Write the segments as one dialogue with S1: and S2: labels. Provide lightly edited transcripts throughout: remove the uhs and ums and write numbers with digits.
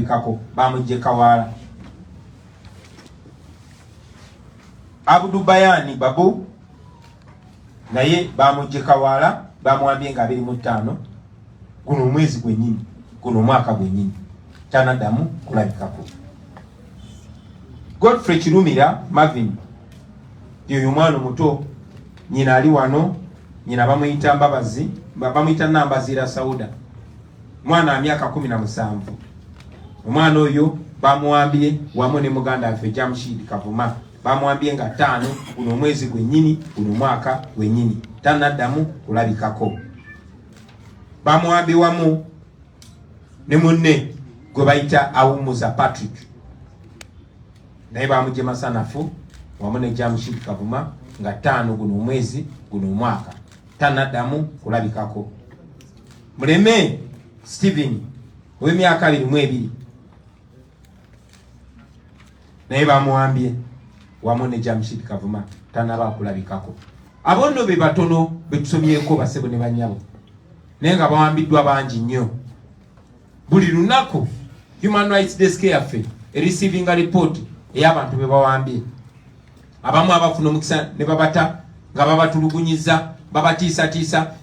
S1: kulabikako bamujje Kawaala. Abdul Bayani Babu naye bamujje Kawaala bamwambye nga 25 guno omwezi gwennyini guno omwaka gwennyini tanaddamu kulabikako. Godfrey Kirumira Marvin yoyo mwana muto nyina ali wano, nyina bamuyita Mbabazi, bamuyita Nambazira Sauda, mwana wa myaka 17. Omwana oyo bamwambye wamu ne muganda affe Jamshid Kavuma bamwambye nga 5 guno omwezi gwennyini guno mwaka gwennyini tanaddamu kulabikako. Bamwambye wamu ne munne gwe bayita Awumuza Patrick naye bamujje Masanafu wamu ne Jamshid Kavuma nga 5 guno omwezi guno omwaka tanaddamu kulabikako. Muleme Steven ow'emyaka 22 naye bamwambye wamu ne Jamshid Kavuma tanaba kulabikako. Abono be batono betusomyeko basebo ne banyabo naye nga bawambiddwa bangi nnyo. Buli lunaku Human Rights Desk yaffe receiving a report ey'abantu be bawambye. Abamu abafuna omukisa ne babata nga babatulugunyiza babatiisa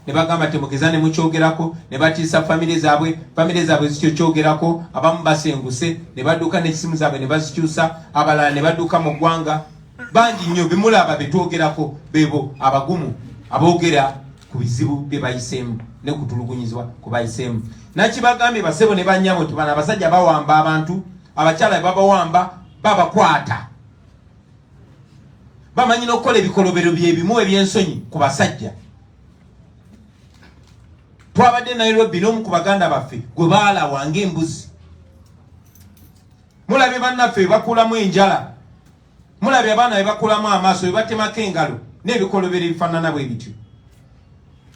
S1: ne bagamba temugeza ne mukyogerako ne batiisa family zaabwe zikyogerako. Abamu basenguse ne badduka n'essimu zaabwe ne bazikyusa, abalala ne badduka mu ggwanga. Bangi nnyo bemulaba betwogerako bebo abagumu aboogera ku bizibu bye bayiseemu ne kutulugunyizibwa ku bayiseemu. Nakibagambye basebo ne bannyabo nti bano abasajja bawamba abantu, abakyala babawamba babakwata. Bamanyi n'okukola ebikolobero byebimu ebyensonyi ku basajja. Twabadde Nairobi n'omu ku baganda baffe gwe baalawa ng'embuzi. Mulabye bannaffe bakulamu enjala, mulabye abaana bakulamu amaaso batemako engalo n'ebikolobero ebifaanana bwe bityo.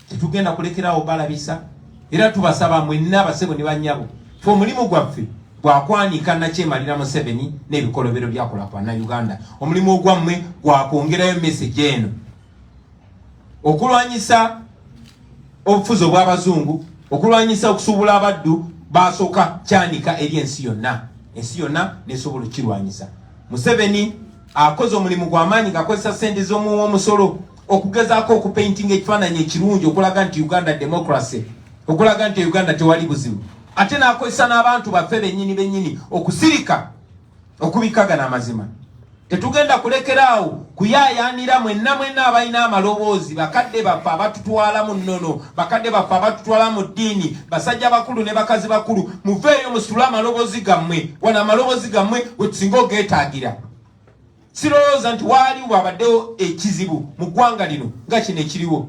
S1: Tetugenda kulekerawo balabisa era tubasaba mwenna abasebo ne bannyabo fe omulimu gwaffe gwakwanika Nakyemalira Museveni n'ebikolobero byakola kwa Uganda. Omulimu ogwammwe gwakwongerayo message eno okulwanyisa obufuzi obw'abazungu, okulwanyisa okusuubula abaddu basooka kyanika eri ensi yonna. Ensi yonna nesobola okirwanyisa. Museveni akoze omulimu gw'amaanyi ng'akozesa ssente z'omusolo okugezaako okupaintinga ekifaananyi ekirungi okulaga nti Uganda democracy, okulaga nti Uganda tewali buzibu. Ate n'akozesa n'abantu baffe bennyini okusirika okubikagana amazima. Tetugenda kulekeraawo kuyaayaanira mwenna abalina amaloboozi, bakadde baffe abatutwala mu nnono, bakadde baffe abatutwala mu ddiini, basajja bakulu ne bakazi bakulu, muveeyo musitule amaloboozi gammwe. Wano amaloboozi gammwe we tusinga ogeetaagira. Sirowooza nti waali wabaddewo ekizibu mu ggwanga lino nga kino ekiriwo.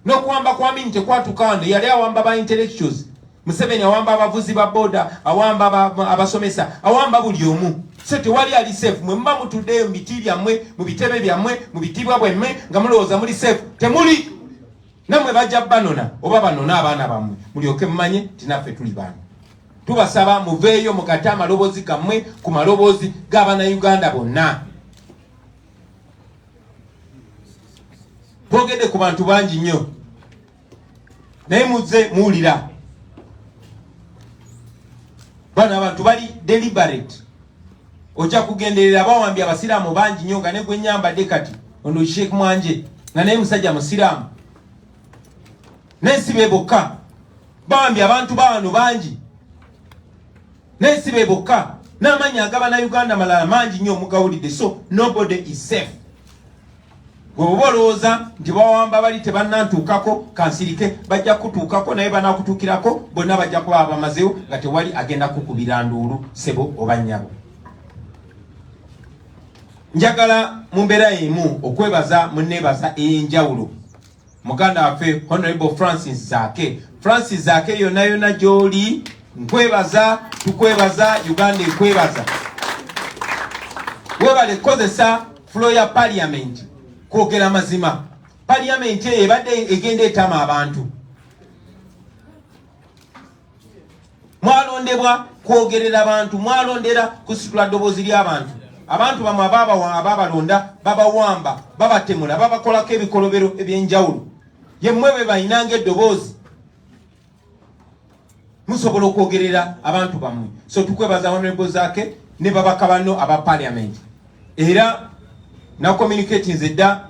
S1: N'okuwamba kwa Amin tekwatuka wano, yali awamba ba intellectuals. Museveni awamba abavuzi ba boda, awamba abasomesa, awamba buli omu. So tewali ali safe. Mwe mba mutuddeyo mu biti byammwe, mu bitebe byammwe, mu bitibwa bwemmwe nga mulowooza muli safe. Temuli. Nammwe bajja banona oba banona abaana bammwe mulyoke mumanye nti naffe tuli bantu. Tubasaba muveeyo mugate amaloboozi gammwe ku maloboozi g'Abannayuganda bonna. Twogedde ku bantu bangi nnyo naye muzze muwulira. Bano abantu bali deliberate. Ojja kugenderera bawambye abasiraamu bangi nnyo nga ne gwe nnyambadde kati ono Sheikh Mwanje nga naye musajja musiraamu. Naye si be bokka, bawambye abantu bawano bangi. Naye si be bokka, n'amanyi ag'Abannayuganda malala mangi nnyo omugawulidde. So nobody is safe. Gwe bw'oba olowooza nti bawamba bali tebannantuukako kansirike, bajja kutuukako naye banaakutuukirako, bonna bajja kuba bamazeyo nga tewali agenda kukubira nduulu sebo oba nnyabo. Njagala mu mbeera emu okwebaza munneebaza ey'enjawulo muganda waffe Honorable Francis Zaake. Francis Zaake yonna gy'oli nkwebaza, tukwebaza, Uganda ekwebaza. Weebale kozesa floor ya Parliament kwogera mazima. Parliament eyo ebadde egenda etama abantu. Mwalondebwa kwogerera abantu, mwalondera kusitula ddoboozi ly'abantu. Abantu bamwe ababalonda babawamba, babatemula, babakolako ebikolobero eby'enjawulo. Yemmwe bwe bayinanga eddoboozi. musobola okwogerera abantu bamwe. So tukwebaza honorable Zaake ne babaka bano aba parliament. Era na communicating zedda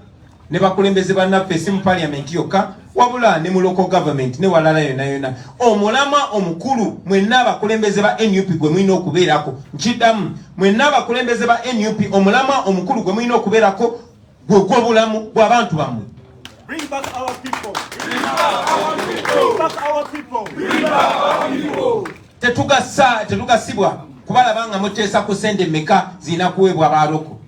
S1: ne bakulembeze bannaffe si mu parliament yokka wabula ne mu local government ne walala yona. Omulama omukulu mwenna abakulembeze ba NUP gwe mulina okubeerako. Nkiddamu mwenna abakulembeze ba NUP omulama omukulu gwe mulina okubeerako gwe gw'obulamu bw'abantu bammwe.
S2: Bring back our people. Bring back our people. Bring back our people. Bring back our people. Tetugasibwa kubalaba nga muteesa ku sente meka zina kuweebwa abaloko.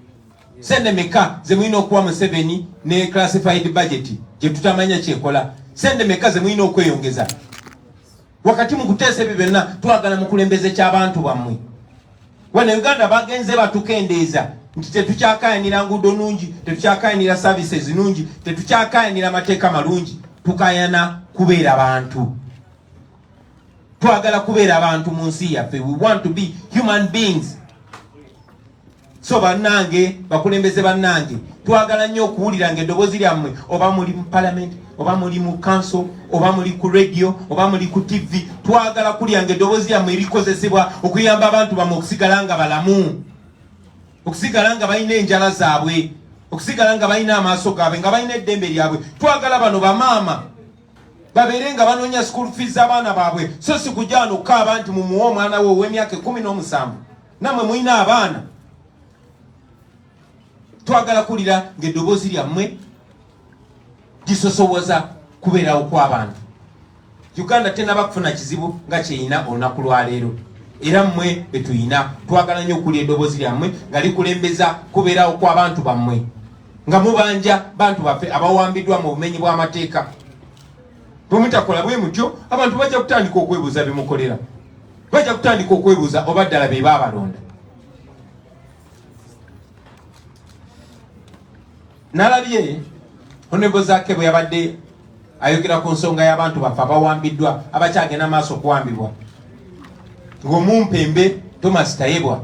S2: Sente meka ze mulina okuwa Museveni ne classified budget gye tutamanya kyekola. Sente meka ze mulina okweyongeza. Wakati mu kuteesa ebyo byonna twagala mukulembeze ky'abantu bammwe. Wano Uganda bagenze batukendeeza nti tetukyakayanira nguudo nungi, tetukyakayanira services nungi, tetukyakayanira mateeka malungi. Tukayana kubeera abantu. Twagala kubeera abantu mu nsi yaffe. We want to be human beings. So bannange, bakulembeze bannange, twagala nnyo okuwulira ng'eddoboozi lyammwe oba muli mu parliament, oba muli mu council, oba muli ku radio, oba muli ku TV. Twagala kulya ng'eddoboozi lyammwe erikozesebwa okuyamba abantu bammwe okusigala nga balamu, okusigala nga balina enjala zaabwe, okusigala nga balina amaaso gaabwe, nga balina eddembe lyabwe. Twagala bano bamaama babeere nga banoonya school fees z'abaana baabwe, so si kujja n'okukaaba nti mumuwe omwana we ow'emyaka 17 nammwe mulina abaana. Twagala kulira ng'eddoboozi lyammwe lisosowoza kubeerawo kw'abantu. Uganda tennaba kufuna kizibu nga kyeyina olunaku lwaleero. Era mmwe betuyina twagala nnyo okulya eddoboozi lyammwe nga likulembeza kubeerawo kw'abantu bammwe. Nga mubanja bantu baffe abawambiddwa mu bumenyi bw'amateeka. Bwe mutakola bwe mutyo abantu bajja kutandika okwebuuza bye mukolera. Bajja kutandika okwebuuza oba ddala be baabalonda. Nalabye Honorable Zaake bwe yabadde ayogera ku nsonga y'abantu baffe abawambiddwa abakyagenda maaso okuwambibwa. Ng'omumpembe Thomas Tayebwa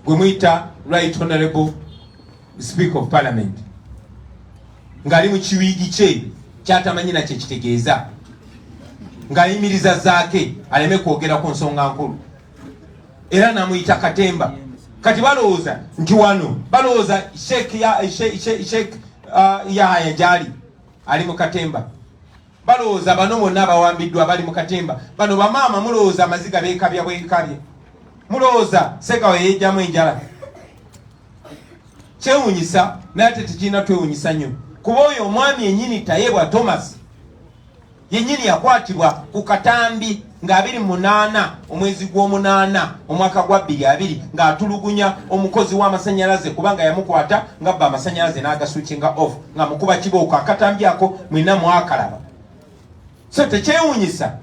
S2: gwe muyita Right Honorable Speaker of Parliament ng'ali mu kiwiigi kye kyatamanyi nakye kitegeeza ng'ayimiriza Zaake aleme kwogera ku nsonga nkulu era namuyita Katemba. Kati balowooza nti wano balowooza Sheikh Yahya Jali ali mu Katemba. Balowooza bano bonna abawambiddwa bali mu Katemba. Bano bamaama mulowooza amaziga beekabya bwekabye. Mulowooza Ssegawa yeejjamu enjala. Kyewuunyisa naye ate tekirina twewuunyisa nnyo. Kuba oyo omwami yennyini Tayebwa Thomas yennyini yakwatibwa ku katambi nga 28 omwezi gw'omunaana omwaka gwa 2020 ng'atulugunya omukozi w'amasannyalaze kubanga yamukwata ng'abba amasannyalaze n'agaswitchinga off nga mukuba kibooko akatambi ako mwina mwakalaba. So tekyewuunyisa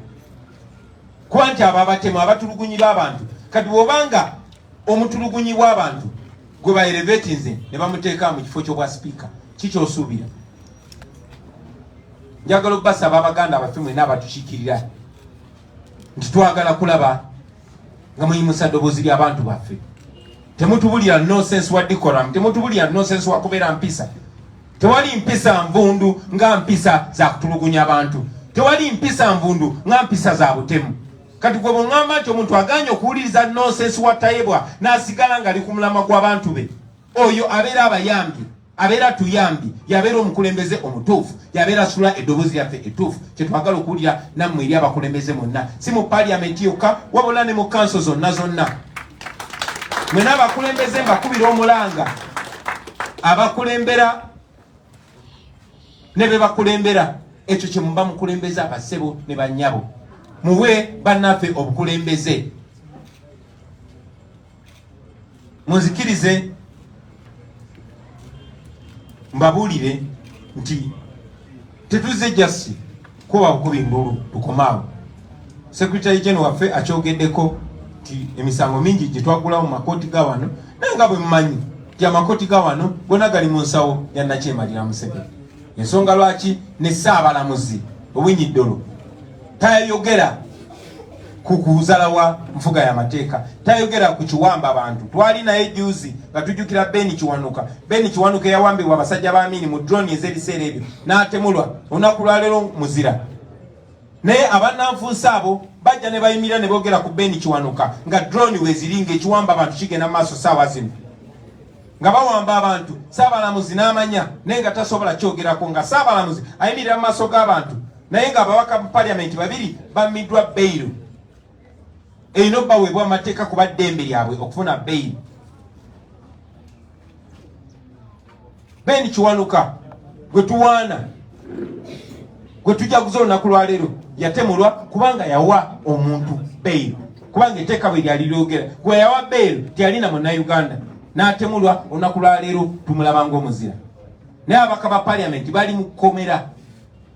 S2: kuba nti abo abatemu abatulugunyirwa abantu kati bw'obanga omutulugunyi bw'abantu gwe baelevatinze ne bamuteeka mu kifo ky'obwa sipiika kikyosuubira. Njagala obbasaba abaganda abaffe mwenna abatukiikirira nti twagala kulaba nga muyimusa ddoboozi ly'abantu baffe. Temutubulira nonsense wa decorum, temutubulira nonsense wa kubeera mpisa. Tewali mpisa nvundu nga mpisa za kutulugunya abantu. Tewali mpisa nvundu nga mpisa za butemu. Kati gwe bw'oŋŋamba nti omuntu aganye okuwuliriza nonsense wa Tayebwa n'asigala nga ali ku mulamwa gw'abantu be, oyo abeera abayambi, abeera tuyambi, yabeera omukulembeze omutuufu, yabeera asula eddoboozi lyaffe ettuufu. Kye twagala okuwulira nammwe eri abakulembeze monna, si mu parliament yokka wabula ne mu kanso zonna zonna. Mwena abakulembeze mbakubira omulanga abakulembera ne be bakulembera, ekyo kye muba mukulembeza abassebo ne bannyabo. Muwe bannaffe obukulembeze. Munzikirize mbabuulire nti tetuze jasi kuba bukubi ndulu tukomaawo. Secretary General waffe akyogeddeko nti emisango mingi gye twagulawo mu makooti ga wano naye nga bwe mumanyi nti amakooti ga wano gonna gali mu nsawo ya Nakyemalira Museveni. Ensonga lwaki ne Ssaabalamuzi Owiny Dollo tayogera ku kuzalawa nfuga ya mateeka, tayogera ku kiwamba abantu. Twali naye juzi nga tujjukira Ben Kiwanuka. Ben Kiwanuka yawambibwa abasajja ba Amini mu drone ez'ebiseera ebyo n'atemulwa olunaku lwaleero muzira.
S1: naye abannanfuusa abo bajja ne bayimira ne boogera ku Ben Kiwanuka nga drone weziringa ekiwamba abantu kigenda maaso saawa zino nga bawamba abantu. Saabalamuzi n'amanya naye nga tasobola kyogerako, nga saabalamuzi ayimirira mu maaso g'abantu naye nga ababaka mu paliamenti babiri bammiddwa beyiro. Erina baweebwa amateeka kuba ddembe lyabwe okufuna beyiro. Ben Kiwanuka gwe tuwaana, gwe tujaguza olunaku lwaleero, yatemulwa kubanga yawa omuntu beyiro, kubanga etteeka bwe lyali lyogera gwe yawa beyiro teyalina munnayuganda, n'atemulwa olunaku lwaleero tumulaba ng'omuzira. Naye ababaka ba paliamenti bali mu kkomera,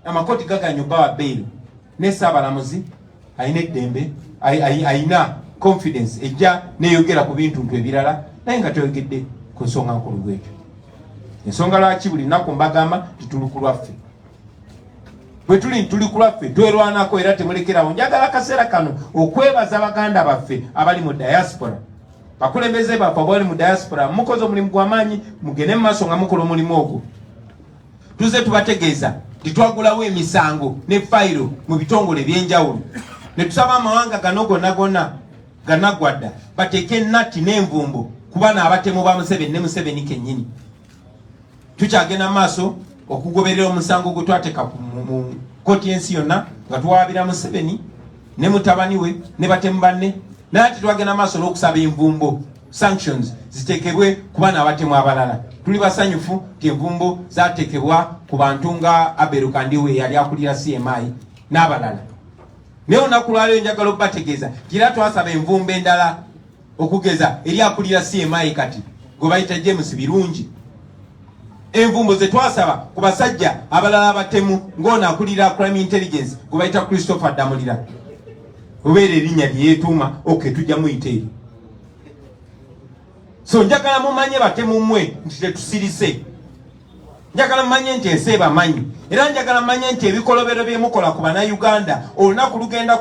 S1: amakooti gaganya obbawa beyiro, ne Saabalamuzi alina eddembe, alina confidence ejja neeyogera ku bintu ebirala naye nga toyogedde ku nsonga nkulu bwekyo. Ensonga lwaki buli nnaku mbagamba tituli ku lwaffe, bwe tuli ku lwaffe twerwanako era temulekerawo. Njagala akaseera kano okwebaza baganda baffe abali mu diaspora, bakulembeze baffe abali mu diaspora. Mukoze omulimu gw'amaanyi, mugende mu maaso nga mukola omulimu ogwo. Tuze tubategeeza titwagulawo emisango ne fayiro mu bitongole ebyenjawulo, ne tusaba amawanga gano gonna ganaggwadda bateeke ennatti n'envumbo ku baana abatemu ba Museveni ne Museveni kennyini. Tukyagenda maaso okugoberera omusango gwe twateeka mu kkooti y'ensi yonna nga tuwaabira Museveni ne mutabani we ne batemu banne, naye ate twagenda maaso n'okusaba envumbo sanctions ziteekebwe ku baana abatemu abalala. Tuli basanyufu nti envumbo zaateekebwa ku bantu nga Abel Kandiwe yali akulira CMI n'abalala. Naye olunaku lwaleero njagala okubategeeza era twasaba envumbo endala okugeza eri akulira CMI kati gwe bayita James Birungi. Envumbo ze twasaba ku basajja abalala abatemu ng'ono akulira crime intelligence gwe bayita Christopher Damulira, obeera erinnya lye yeetuuma tujja muyita eri. So njagala mumanye batemu mmwe nti tetusirise, njagala mumanye nti ensi ebamanyi, era njagala mumanye nti ebikolobero bye mukola ku bannayuganda olunaku lugenda